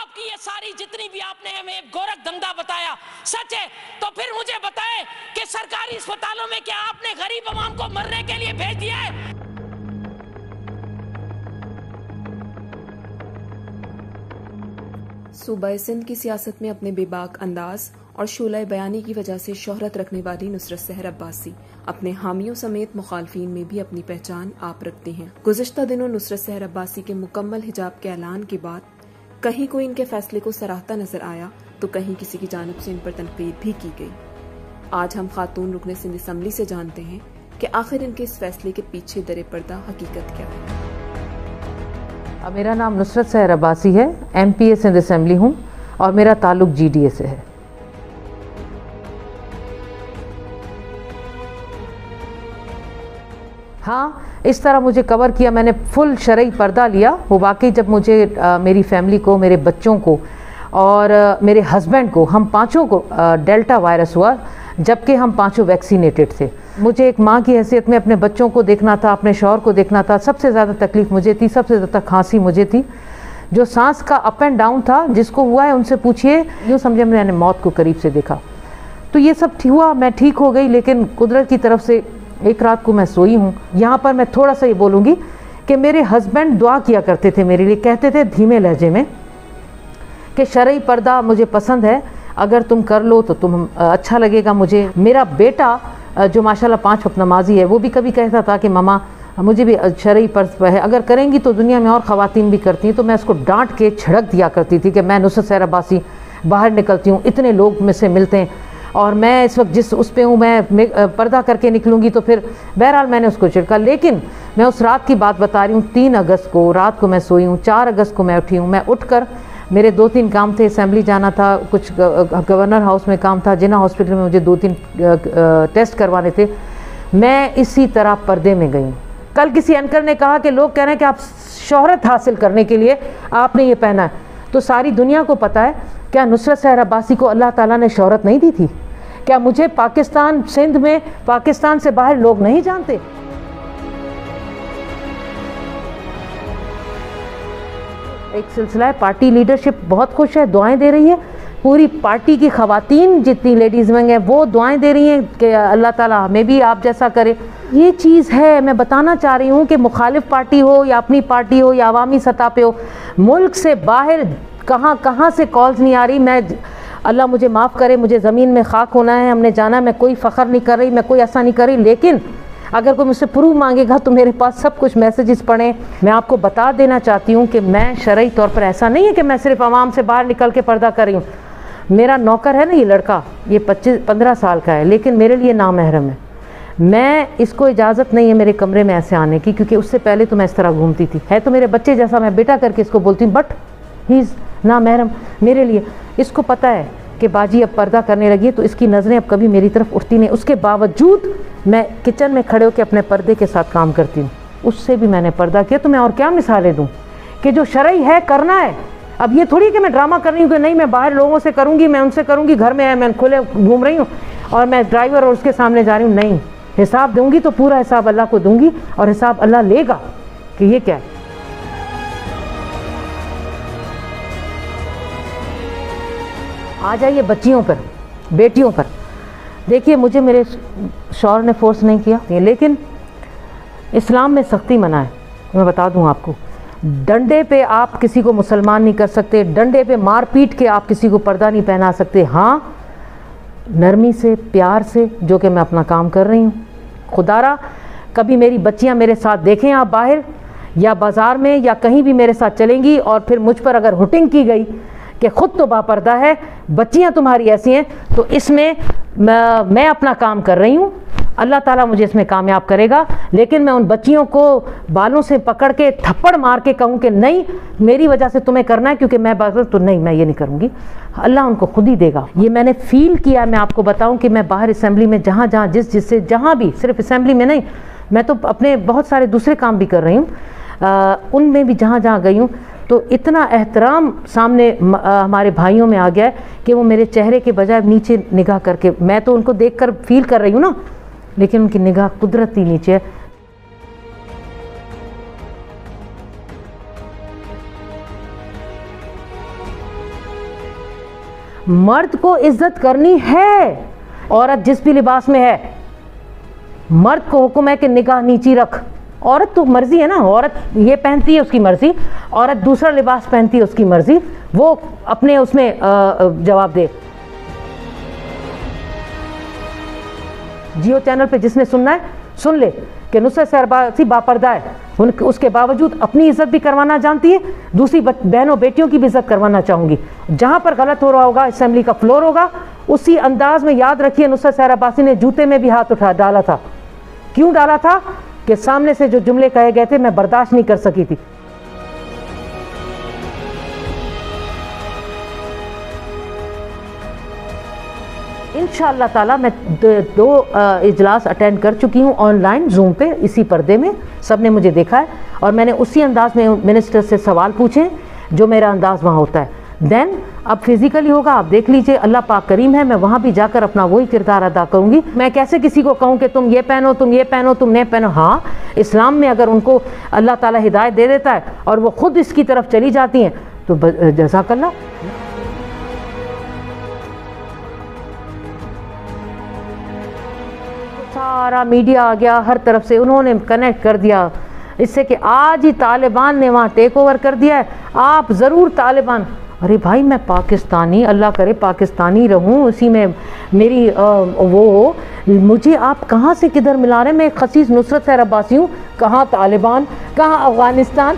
आपकी ये सारी जितनी भी आपने हमें गोरख धंधा बताया सच है, तो फिर मुझे बताएं कि सरकारी अस्पतालों में क्या आपने गरीब आवाम को मरने के लिए भेज दिया है? सूबा सिंध की सियासत में अपने बेबाक अंदाज और शोला बयानी की वजह से शोहरत रखने वाली नुसरत सहर अब्बासी अपने हामियों समेत मुखालफीन में भी अपनी पहचान आप रखती हैं। गुज़िश्ता दिनों नुसरत सहर अब्बासी के मुकम्मल हिजाब के ऐलान के बाद कहीं कोई इनके फैसले को सराहता नजर आया तो कहीं किसी की जानिब से इन पर तनकीद भी की गई। आज हम खातून रुकने सिंध असम्बली से जानते हैं कि आखिर इनके इस फैसले के पीछे दरे पर्दा हकीकत क्या है। मेरा नाम नुसरत सहर अब्बासी है, MPA सिंध असम्बली हूँ और मेरा ताल्लुक GDA से है। हाँ, इस तरह मुझे कवर किया, मैंने फुल शरई पर्दा लिया। वो वाकई जब मुझे मेरी फैमिली को, मेरे बच्चों को और मेरे हस्बैंड को, हम पाँचों को डेल्टा वायरस हुआ, जबकि हम पाँचों वैक्सीनेटेड थे। मुझे एक माँ की हैसियत में अपने बच्चों को देखना था, अपने शौहर को देखना था। सबसे ज़्यादा तकलीफ़ मुझे थी, सबसे ज़्यादा खांसी मुझे थी। जो सांस का अप एंड डाउन था, जिसको हुआ है उनसे पूछिए, यूँ समझे मैंने मौत को करीब से देखा। तो ये सब हुआ, मैं ठीक हो गई, लेकिन कुदरत की तरफ से एक रात को मैं सोई हूँ। यहाँ पर मैं थोड़ा सा ये बोलूँगी कि मेरे हस्बैंड दुआ किया करते थे मेरे लिए, कहते थे धीमे लहजे में कि शरई पर्दा मुझे पसंद है, अगर तुम कर लो तो तुम अच्छा लगेगा मुझे। मेरा बेटा जो माशाल्लाह 5 वक्त नमाजी है, वो भी कभी कहता था कि ममा मुझे भी शरई पर्दा है, अगर करेंगी तो दुनिया में और ख़वातीन भी करती हैं। तो मैं उसको डांट के छिड़क दिया करती थी कि मैं नुसरत सहर अब्बासी बाहर निकलती हूँ, इतने लोग में से मिलते हैं और मैं इस वक्त जिस उस पे हूँ, मैं पर्दा करके निकलूँगी, तो फिर बहरहाल मैंने उसको छिड़का। लेकिन मैं उस रात की बात बता रही हूँ, 3 अगस्त को रात को मैं सोई हूँ, 4 अगस्त को मैं उठी हूँ। मैं उठकर मेरे 2-3 काम थे, असेंबली जाना था, कुछ गवर्नर हाउस में काम था, जिना हॉस्पिटल में मुझे 2-3 टेस्ट करवाने थे। मैं इसी तरह पर्दे में गई। कल किसी एंकर ने कहा कि लोग कह रहे हैं कि आप शोहरत हासिल करने के लिए आपने ये पहना है। तो सारी दुनिया को पता है, क्या नुसरत सहर अब्बासी को अल्लाह ताला ने शोहरत नहीं दी थी? क्या मुझे पाकिस्तान, सिंध में, पाकिस्तान से बाहर लोग नहीं जानते? एक सिलसिला है, पार्टी लीडरशिप बहुत खुश है, दुआएं दे रही है। पूरी पार्टी की खवातीन जितनी लेडीज़ में हैं वो दुआएं दे रही हैं कि अल्लाह ताला हमें भी आप जैसा करे। ये चीज़ है, मैं बताना चाह रही हूँ कि मुखालिफ पार्टी हो या अपनी पार्टी हो या अवामी सतह पे हो, मुल्क से बाहर कहाँ कहाँ से कॉल्स नहीं आ रही। मैं, अल्लाह मुझे माफ़ करे, मुझे ज़मीन में खाक होना है, हमने जाना, मैं कोई फ़ख्र नहीं कर रही, मैं कोई ऐसा नहीं कर रही। लेकिन अगर कोई मुझसे प्रूफ मांगेगा तो मेरे पास सब कुछ मैसेजेस पड़े। मैं आपको बता देना चाहती हूँ कि मैं शरई तौर पर, ऐसा नहीं है कि मैं सिर्फ आवाम से बाहर निकल के पर्दा कर रही हूँ। मेरा नौकर है ना, ये लड़का, ये 25-15 साल का है, लेकिन मेरे लिए नामहरम है। मैं, इसको इजाज़त नहीं है मेरे कमरे में ऐसे आने की, क्योंकि उससे पहले तो मैं इस तरह घूमती थी। है तो मेरे बच्चे जैसा, मैं बेटा करके इसको बोलती हूँ, बट ही इज़ नामहरम मेरे लिए। इसको पता है कि बाजी अब पर्दा करने लगी है, तो इसकी नज़रें अब कभी मेरी तरफ उठती नहीं। उसके बावजूद मैं किचन में खड़े होकर अपने पर्दे के साथ काम करती हूँ। उससे भी मैंने पर्दा किया। तो मैं और क्या मिसालें दूँ कि जो शरई है करना है। अब ये थोड़ी कि मैं ड्रामा कर रही हूँ कि नहीं मैं बाहर लोगों से करूँगी, मैं उनसे करूँगी, घर में है मैं खुले घूम रही हूँ और मैं ड्राइवर और उसके सामने जा रही हूँ। नहीं, हिसाब दूँगी तो पूरा हिसाब अल्लाह को दूँगी और हिसाब अल्लाह लेगा कि ये क्या है। आ जाइए बच्चियों पर, बेटियों पर। देखिए, मुझे मेरे शौहर ने फोर्स नहीं किया, लेकिन इस्लाम में सख्ती मना है। मैं बता दूं आपको, डंडे पे आप किसी को मुसलमान नहीं कर सकते, डंडे पे मार पीट के आप किसी को पर्दा नहीं पहना सकते। हाँ, नरमी से, प्यार से, जो कि मैं अपना काम कर रही हूँ। खुदारा कभी मेरी बच्चियाँ मेरे साथ देखें आप बाहर या बाज़ार में या कहीं भी मेरे साथ चलेंगी और फिर मुझ पर अगर हुटिंग की गई कि खुद तो बापर्दा है, बच्चियां तुम्हारी ऐसी हैं, तो इसमें मैं अपना काम कर रही हूँ, अल्लाह ताला मुझे इसमें कामयाब करेगा। लेकिन मैं उन बच्चियों को बालों से पकड़ के थप्पड़ मार के कहूँ कि नहीं मेरी वजह से तुम्हें करना है क्योंकि मैं बात, तो नहीं, मैं ये नहीं करूँगी, अल्लाह उनको खुद ही देगा। ये मैंने फ़ील किया। मैं आपको बताऊँ कि मैं बाहर असेंबली में जहाँ जहाँ जिससे जहाँ भी, सिर्फ असेंबली में नहीं, मैं तो अपने बहुत सारे दूसरे काम भी कर रही हूँ, उनमें भी जहाँ जहाँ गई हूँ, तो इतना एहतराम सामने हमारे भाइयों में आ गया है कि वो मेरे चेहरे के बजाय नीचे निगाह करके, मैं तो उनको देखकर फील कर रही हूँ ना, लेकिन उनकी निगाह कुदरती नीचे है। मर्द को इज्जत करनी है, औरत जिस भी लिबास में है। मर्द को हुक्म है कि निगाह नीची रख। औरत तो मर्जी है ना, औरत ये पहनती है उसकी मर्जी, औरत दूसरा लिबास पहनती है उसकी मर्जी, वो अपने उसमें जवाब दे। जियो चैनल पे जिसने सुनना है सुन ले कि नुसरत सहर अब्बासी बापर्दा है, उसके बावजूद अपनी इज्जत भी करवाना जानती है, दूसरी बहनों बेटियों की भी इज्जत करवाना चाहूँगी। जहाँ पर गलत हो रहा होगा, असेंबली का फ्लोर होगा, उसी अंदाज में याद रखिए नुसरत सहर अब्बासी ने जूते में भी हाथ उठा डाला था। क्यों डाला था? कि सामने से जो जुमले कहे गए थे मैं बर्दाश्त नहीं कर सकी थी। इंशाअल्लाह ताला मैं दो इजलास अटेंड कर चुकी हूँ ऑनलाइन जूम पे, इसी पर्दे में सब ने मुझे देखा है, और मैंने उसी अंदाज में मिनिस्टर से सवाल पूछे जो मेरा अंदाज वहाँ होता है। देन अब फिजिकली होगा, आप देख लीजिए, अल्लाह पाक करीम है, मैं वहाँ भी जाकर अपना वही किरदार अदा करूँगी। मैं कैसे किसी को कहूँ कि तुम ये पहनो, तुम ये पहनो, तुम नहीं पहनो। हाँ, इस्लाम में अगर उनको अल्लाह ताला हिदायत दे देता है और वो खुद इसकी तरफ चली जाती हैं तो जज़ाकल्लाह। सारा मीडिया आ गया, हर तरफ से उन्होंने कनेक्ट कर दिया इससे कि आज ही तालिबान ने वहाँ टेक ओवर कर दिया है, आप ज़रूर तालिबान। अरे भाई, मैं पाकिस्तानी, अल्लाह करे पाकिस्तानी रहूं, उसी में मेरी वो, मुझे आप कहाँ से किधर मिला रहे हैं? मैं खसीस नुसरत सहर अब्बासी हूँ, कहाँ तालिबान, कहाँ अफ़गानिस्तान।